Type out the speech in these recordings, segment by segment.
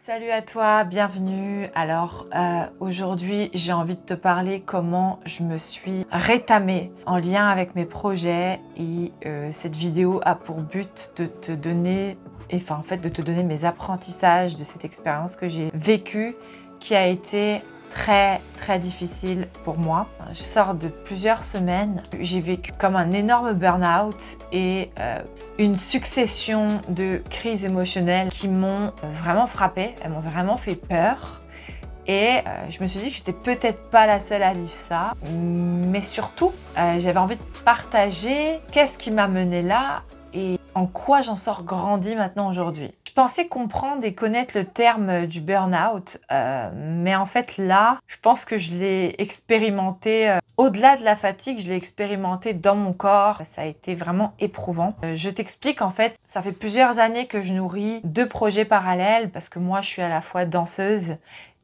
Salut à toi, bienvenue. Alors aujourd'hui j'ai envie de te parler comment je me suis rétamée en lien avec mes projets et cette vidéo a pour but de te donner, de te donner mes apprentissages de cette expérience que j'ai vécue qui a été très difficile pour moi. Je sors de plusieurs semaines, j'ai vécu comme un énorme burn-out et une succession de crises émotionnelles qui m'ont vraiment frappée, elles m'ont vraiment fait peur. Et je me suis dit que j'étais peut-être pas la seule à vivre ça, mais surtout j'avais envie de partager qu'est-ce qui m'a menée là et en quoi j'en sors grandie maintenant aujourd'hui. Je pensais comprendre et connaître le terme du burn-out, mais en fait là, je pense que je l'ai expérimenté au-delà de la fatigue, je l'ai expérimenté dans mon corps. Ça a été vraiment éprouvant. Je t'explique en fait, ça fait plusieurs années que je nourris deux projets parallèles parce que moi je suis à la fois danseuse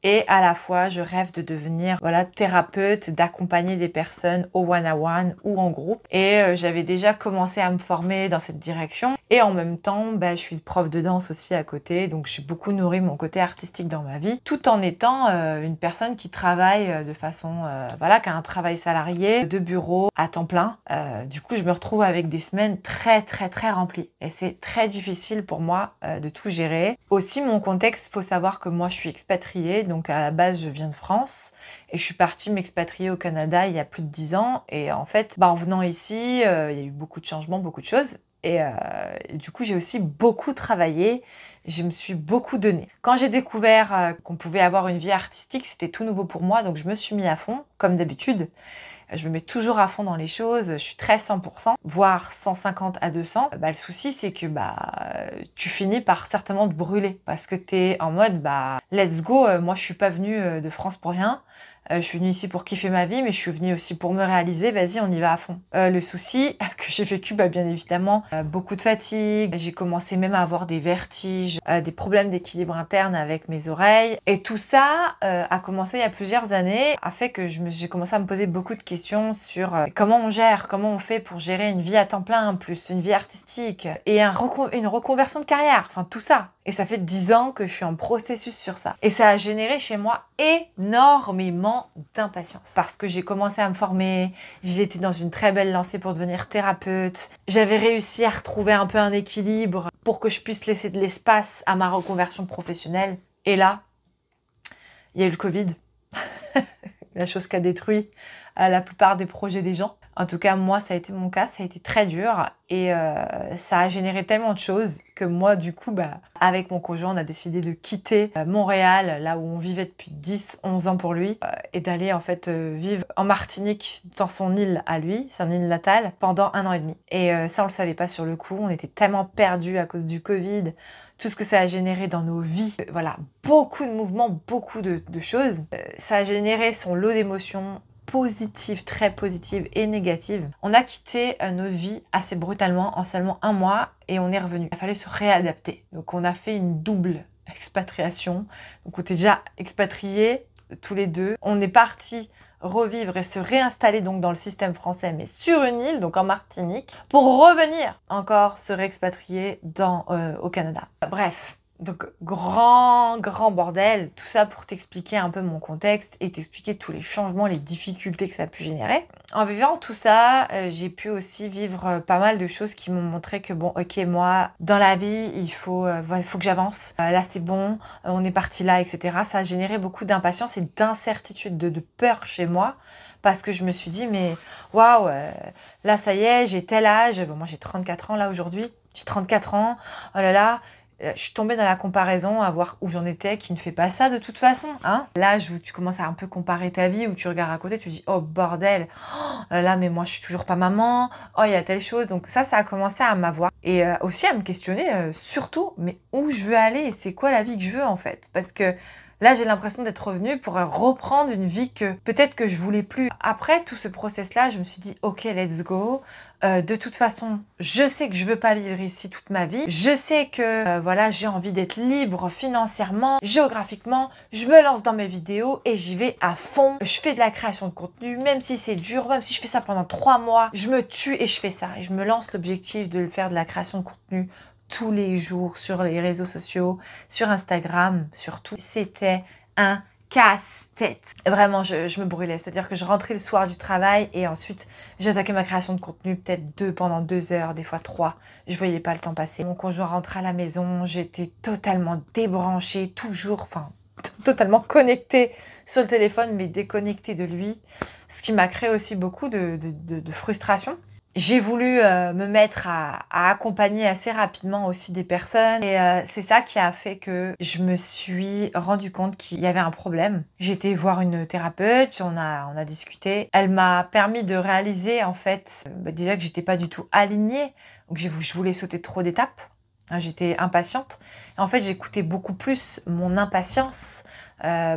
et à la fois, je rêve de devenir thérapeute, d'accompagner des personnes au one-on-one ou en groupe. Et j'avais déjà commencé à me former dans cette direction. Et en même temps, je suis prof de danse aussi à côté. Donc, j'ai beaucoup nourri mon côté artistique dans ma vie. Tout en étant une personne qui travaille de façon, qui a un travail salarié, de bureau, à temps plein. Du coup, je me retrouve avec des semaines très remplies. Et c'est très difficile pour moi de tout gérer. Aussi, mon contexte, il faut savoir que moi, je suis expatriée. Donc à la base, je viens de France et je suis partie m'expatrier au Canada il y a plus de 10 ans. Et en fait, en venant ici, il y a eu beaucoup de changements, beaucoup de choses. Et du coup, j'ai aussi beaucoup travaillé. Je me suis beaucoup donnée. Quand j'ai découvert qu'on pouvait avoir une vie artistique, c'était tout nouveau pour moi. Donc je me suis mis à fond, comme d'habitude. Je me mets toujours à fond dans les choses, je suis très 100%, voire 150 à 200. Le souci, c'est que tu finis par certainement te brûler parce que tu es en mode let's go, moi je suis pas venue de France pour rien. Je suis venue ici pour kiffer ma vie, mais je suis venue aussi pour me réaliser. Vas-y, on y va à fond. Le souci que j'ai vécu, bien évidemment, beaucoup de fatigue. J'ai commencé même à avoir des vertiges, des problèmes d'équilibre interne avec mes oreilles. Et tout ça a commencé il y a plusieurs années, a fait que j'ai commencé à me poser beaucoup de questions sur comment on gère, comment on fait pour gérer une vie à temps plein, plus une vie artistique, et une reconversion de carrière. Enfin, tout ça. Et ça fait 10 ans que je suis en processus sur ça. Et ça a généré chez moi énormément d'impatience. Parce que j'ai commencé à me former, j'étais dans une très belle lancée pour devenir thérapeute. J'avais réussi à retrouver un peu un équilibre pour que je puisse laisser de l'espace à ma reconversion professionnelle. Et là, il y a eu le Covid. La chose qui a détruit la plupart des projets des gens. En tout cas, moi, ça a été mon cas, ça a été très dur et ça a généré tellement de choses que moi, du coup, avec mon conjoint, on a décidé de quitter Montréal, là où on vivait depuis 10-11 ans pour lui, et d'aller en fait vivre en Martinique, dans son île à lui, son île natale, pendant 1 an et demi. Et ça, on le savait pas sur le coup, on était tellement perdus à cause du Covid, tout ce que ça a généré dans nos vies. Beaucoup de mouvements, beaucoup de choses. Ça a généré son lot d'émotions, positives, très positives et négatives. On a quitté notre vie assez brutalement en seulement 1 mois et on est revenu. Il a fallu se réadapter. Donc on a fait une double expatriation. Donc on était déjà expatriés tous les deux. On est partis revivre et se réinstaller donc dans le système français, mais sur une île, donc en Martinique, pour revenir encore se réexpatrier au Canada. Bref. Donc, grand bordel, tout ça pour t'expliquer un peu mon contexte et t'expliquer tous les changements, les difficultés que ça a pu générer. En vivant tout ça, j'ai pu aussi vivre pas mal de choses qui m'ont montré que moi, dans la vie, il faut que j'avance. Là, c'est bon, on est parti là, etc. Ça a généré beaucoup d'impatience et d'incertitude, de peur chez moi. Parce que je me suis dit, mais waouh, là, ça y est, j'ai tel âge. Moi, j'ai 34 ans là aujourd'hui. J'ai 34 ans. Oh là là. Je suis tombée dans la comparaison à voir où j'en étais, qui ne fait pas ça de toute façon. L'âge où tu commences à un peu comparer ta vie, où tu regardes à côté, tu dis oh bordel, là mais moi je suis toujours pas maman, oh il y a telle chose. Donc ça a commencé à m'avoir. Et aussi à me questionner surtout, mais où je veux aller et c'est quoi la vie que je veux en fait. Parce que là, j'ai l'impression d'être revenue pour reprendre une vie que peut-être que je voulais plus. Après tout ce process-là, je me suis dit, ok, let's go. De toute façon, je sais que je veux pas vivre ici toute ma vie. Je sais que j'ai envie d'être libre financièrement, géographiquement. Je me lance dans mes vidéos et j'y vais à fond. Je fais de la création de contenu, même si c'est dur, même si je fais ça pendant 3 mois, je me tue et je fais ça. Et je me lance l'objectif de faire de la création de contenu tous les jours sur les réseaux sociaux, sur Instagram surtout. C'était un casse-tête. Vraiment, je me brûlais. C'est-à-dire que je rentrais le soir du travail et ensuite j'attaquais ma création de contenu peut-être pendant 2 heures, des fois 3. Je voyais pas le temps passer. Mon conjoint rentrait à la maison, j'étais totalement débranchée, toujours, enfin, totalement connectée sur le téléphone, mais déconnectée de lui. Ce qui m'a créé aussi beaucoup de frustration. J'ai voulu me mettre à accompagner assez rapidement aussi des personnes et c'est ça qui a fait que je me suis rendu compte qu'il y avait un problème. J'ai été voir une thérapeute, on a discuté. Elle m'a permis de réaliser en fait déjà que j'étais pas du tout alignée, donc je voulais sauter trop d'étapes. J'étais impatiente. Et en fait, j'écoutais beaucoup plus mon impatience,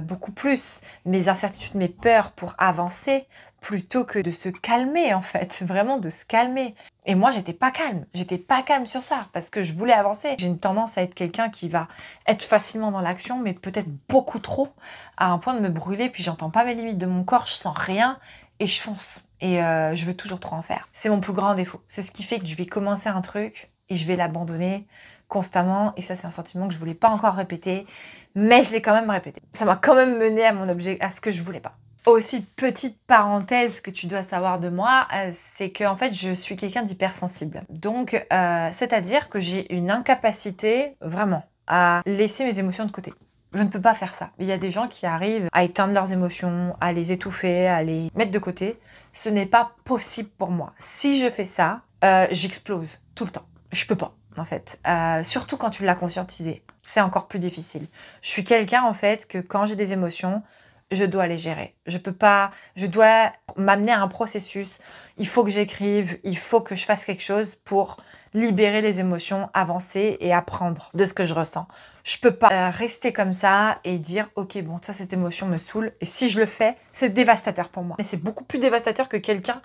beaucoup plus mes incertitudes, mes peurs pour avancer, plutôt que de se calmer en fait, vraiment de se calmer. Et moi, j'étais pas calme sur ça, parce que je voulais avancer. J'ai une tendance à être quelqu'un qui va être facilement dans l'action, mais peut-être beaucoup trop, à un point de me brûler, puis j'entends pas mes limites de mon corps, je sens rien, et je fonce. Et je veux toujours trop en faire. C'est mon plus grand défaut. C'est ce qui fait que je vais commencer un truc, et je vais l'abandonner constamment. Et ça, c'est un sentiment que je voulais pas encore répéter, mais je l'ai quand même répété. Ça m'a quand même mené à mon objet, à ce que je voulais pas. Aussi, petite parenthèse que tu dois savoir de moi, c'est que en fait, je suis quelqu'un d'hypersensible. Donc, c'est-à-dire que j'ai une incapacité, vraiment, à laisser mes émotions de côté. Je ne peux pas faire ça. Il y a des gens qui arrivent à éteindre leurs émotions, à les étouffer, à les mettre de côté. Ce n'est pas possible pour moi. Si je fais ça, j'explose tout le temps. Je peux pas, en fait. Surtout quand tu l'as conscientisé. C'est encore plus difficile. Je suis quelqu'un, en fait, que quand j'ai des émotions, je dois les gérer. Je peux pas, je dois m'amener à un processus. Il faut que j'écrive, il faut que je fasse quelque chose pour libérer les émotions, avancer et apprendre de ce que je ressens. Je peux pas rester comme ça et dire ok bon ça cette émotion me saoule et si je le fais c'est dévastateur pour moi. Mais c'est beaucoup plus dévastateur que quelqu'un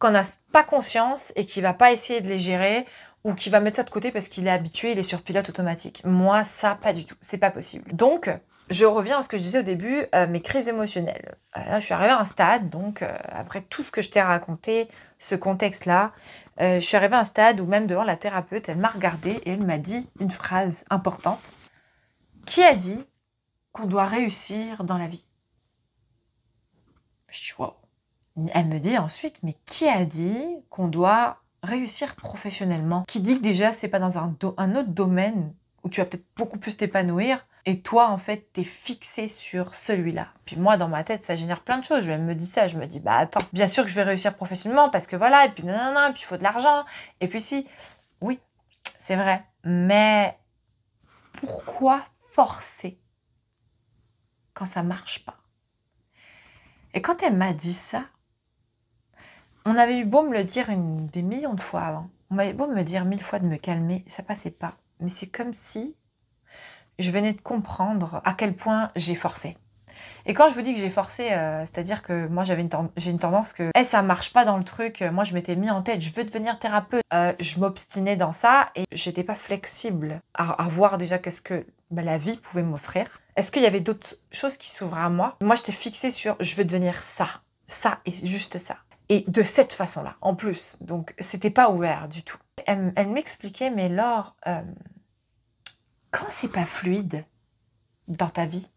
qui n'a pas conscience et qui va pas essayer de les gérer ou qui va mettre ça de côté parce qu'il est habitué, il est sur pilote automatique. Moi ça pas du tout, c'est pas possible. Donc je reviens à ce que je disais au début, mes crises émotionnelles. Là, je suis arrivée à un stade, donc après tout ce que je t'ai raconté, ce contexte-là, je suis arrivée à un stade où même devant la thérapeute, elle m'a regardée et elle m'a dit une phrase importante. Qui a dit qu'on doit réussir dans la vie? Je dis wow. Elle me dit ensuite, mais qui a dit qu'on doit réussir professionnellement? Qui dit que déjà, c'est pas dans un autre domaine où tu vas peut-être beaucoup plus t'épanouir et toi, en fait, t'es fixé sur celui-là. Puis moi, dans ma tête, ça génère plein de choses. Je me dis ça, je me dis, bah attends, bien sûr que je vais réussir professionnellement parce que voilà, et puis nanana, et puis il faut de l'argent. Et puis si, oui, c'est vrai. Mais pourquoi forcer quand ça marche pas? Et quand elle m'a dit ça, on avait eu beau me le dire des millions de fois avant. On m'avait beau me dire 1000 fois de me calmer, ça passait pas. Mais c'est comme si je venais de comprendre à quel point j'ai forcé. Et quand je vous dis que j'ai forcé, c'est-à-dire que moi j'ai une tendance que ça marche pas dans le truc. Moi je m'étais mis en tête, je veux devenir thérapeute. Je m'obstinais dans ça et j'étais pas flexible à voir déjà qu'est-ce que la vie pouvait m'offrir. Est-ce qu'il y avait d'autres choses qui s'ouvraient à moi? Moi j'étais fixée sur je veux devenir ça et juste ça. Et de cette façon-là, en plus. Donc c'était pas ouvert du tout. Elle m'expliquait, mais Laure, quand c'est pas fluide dans ta vie,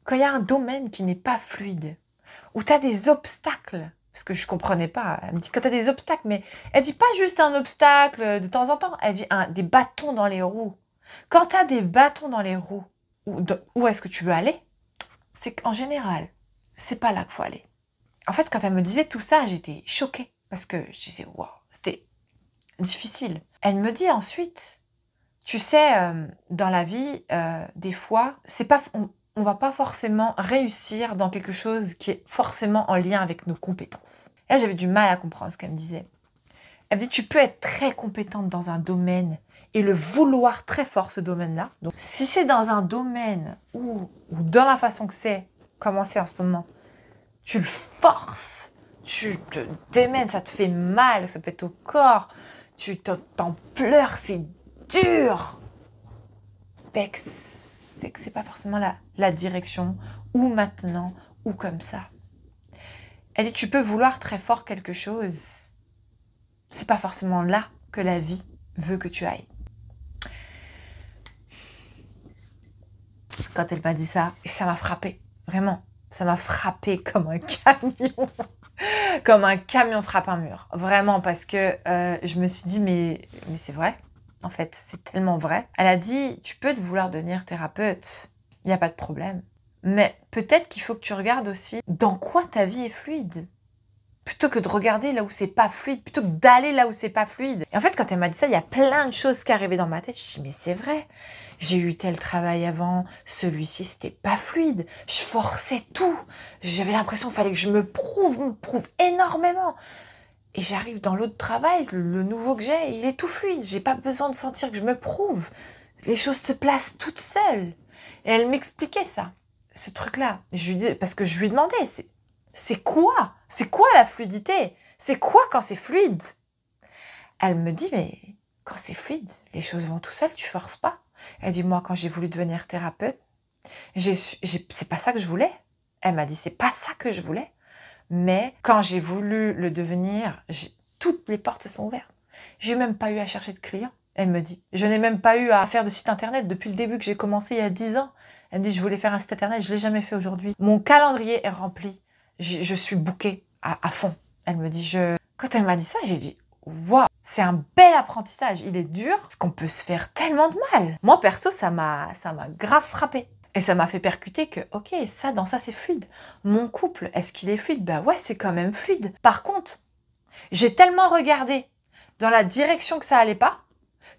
quand il y a un domaine qui n'est pas fluide, où tu as des obstacles, parce que je comprenais pas, elle me dit quand tu as des obstacles, mais elle dit pas juste un obstacle de temps en temps, elle dit des bâtons dans les roues. Quand tu as des bâtons dans les roues, où est-ce que tu veux aller? C'est qu'en général, c'est pas là qu'il faut aller. En fait, quand elle me disait tout ça, j'étais choquée, parce que je disais, waouh, c'était difficile. Elle me dit ensuite, tu sais, dans la vie, des fois, c'est pas... on va pas forcément réussir dans quelque chose qui est forcément en lien avec nos compétences. Et là, j'avais du mal à comprendre ce qu'elle me disait. Elle me dit, tu peux être très compétente dans un domaine et le vouloir très fort, ce domaine-là. Donc, si c'est dans un domaine ou dans la façon que c'est, comment c'est en ce moment, tu le forces, tu te démènes, ça te fait mal, ça pète au corps, tu t'en pleures, c'est dur. Bex, c'est que c'est pas forcément la direction, ou maintenant, ou comme ça. Elle dit, tu peux vouloir très fort quelque chose, c'est pas forcément là que la vie veut que tu ailles. quand elle m'a dit ça. Et ça m'a frappé, vraiment. Ça m'a frappé comme un camion. Comme un camion frappe un mur. Vraiment, parce que je me suis dit, mais c'est vrai. En fait, c'est tellement vrai. Elle a dit, tu peux te vouloir devenir thérapeute. Il n'y a pas de problème. Mais peut-être qu'il faut que tu regardes aussi dans quoi ta vie est fluide. Plutôt que de regarder là où c'est pas fluide, plutôt que d'aller là où c'est pas fluide. Et en fait, quand elle m'a dit ça, il y a plein de choses qui arrivaient dans ma tête. Je me suis dit, mais c'est vrai. J'ai eu tel travail avant, celui-ci, c'était pas fluide. Je forçais tout. J'avais l'impression qu'il fallait que je me prouve énormément. Et j'arrive dans l'autre travail, le nouveau que j'ai, il est tout fluide. J'ai pas besoin de sentir que je me prouve. Les choses se placent toutes seules. Et elle m'expliquait ça, ce truc-là. Je lui dis, parce que je lui demandais, c'est quoi? C'est quoi la fluidité? C'est quoi quand c'est fluide? Elle me dit, mais quand c'est fluide, les choses vont tout seul, tu forces pas. Elle dit, moi, quand j'ai voulu devenir thérapeute, c'est pas ça que je voulais. Elle m'a dit, c'est pas ça que je voulais. Mais quand j'ai voulu le devenir, toutes les portes sont ouvertes. J'ai même pas eu à chercher de clients. Elle me dit, je n'ai même pas eu à faire de site internet depuis le début que j'ai commencé il y a 10 ans. Elle me dit, je voulais faire un site internet, je l'ai jamais fait aujourd'hui. Mon calendrier est rempli. Je suis bookée à fond. Elle me dit, quand elle m'a dit ça, j'ai dit, waouh, c'est un bel apprentissage. Il est dur parce qu'on peut se faire tellement de mal. Moi, perso, ça m'a grave frappé. Et ça m'a fait percuter que, ok, dans ça, c'est fluide. Mon couple, est-ce qu'il est fluide? Bah ouais, c'est quand même fluide. Par contre, j'ai tellement regardé dans la direction que ça allait pas,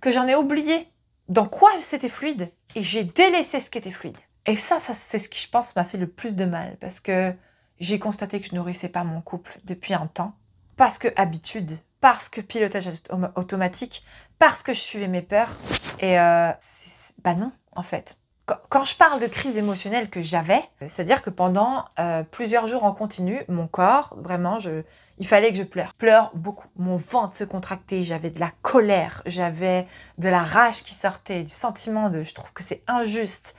que j'en ai oublié dans quoi c'était fluide. Et j'ai délaissé ce qui était fluide. Et ça c'est ce qui, je pense, m'a fait le plus de mal. Parce que j'ai constaté que je nourrissais pas mon couple depuis un temps. Parce que habitude, parce que pilotage automatique, parce que je suivais mes peurs. Et bah non, en fait. Quand je parle de crise émotionnelle que j'avais, c'est-à-dire que pendant plusieurs jours en continu, mon corps, vraiment, il fallait que je pleure. Pleure beaucoup. Mon ventre se contractait, j'avais de la colère, j'avais de la rage qui sortait, du sentiment de « je trouve que c'est injuste ».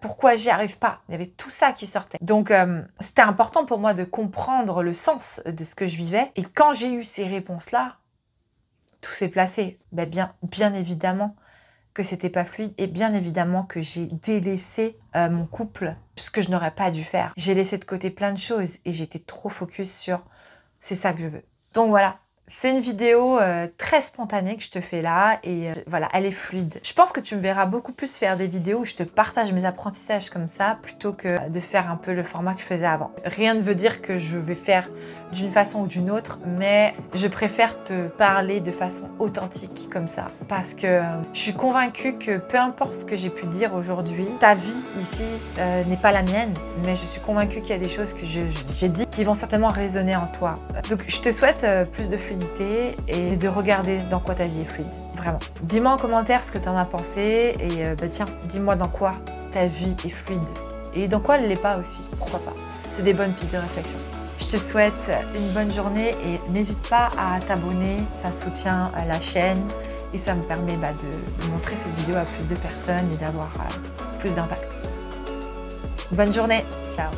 Pourquoi j'y arrive pas? Il y avait tout ça qui sortait. Donc, c'était important pour moi de comprendre le sens de ce que je vivais. Et quand j'ai eu ces réponses-là, tout s'est placé. Ben, bien évidemment que c'était pas fluide et bien évidemment que j'ai délaissé mon couple, ce que je n'aurais pas dû faire. J'ai laissé de côté plein de choses et j'étais trop focus sur « c'est ça que je veux ». Donc voilà. C'est une vidéo très spontanée que je te fais là et voilà, elle est fluide. Je pense que tu me verras beaucoup plus faire des vidéos où je te partage mes apprentissages comme ça plutôt que de faire un peu le format que je faisais avant. Rien ne veut dire que je vais faire d'une façon ou d'une autre, mais je préfère te parler de façon authentique comme ça parce que je suis convaincue que peu importe ce que j'ai pu dire aujourd'hui, ta vie ici n'est pas la mienne, mais je suis convaincue qu'il y a des choses que j'ai dit qui vont certainement résonner en toi. Donc je te souhaite plus de fluidité et de regarder dans quoi ta vie est fluide, vraiment. Dis-moi en commentaire ce que tu en as pensé et bah tiens, dis-moi dans quoi ta vie est fluide et dans quoi elle ne l'est pas aussi, pourquoi pas. C'est des bonnes pistes de réflexion. Je te souhaite une bonne journée et n'hésite pas à t'abonner, ça soutient la chaîne et ça me permet de montrer cette vidéo à plus de personnes et d'avoir plus d'impact. Bonne journée, ciao!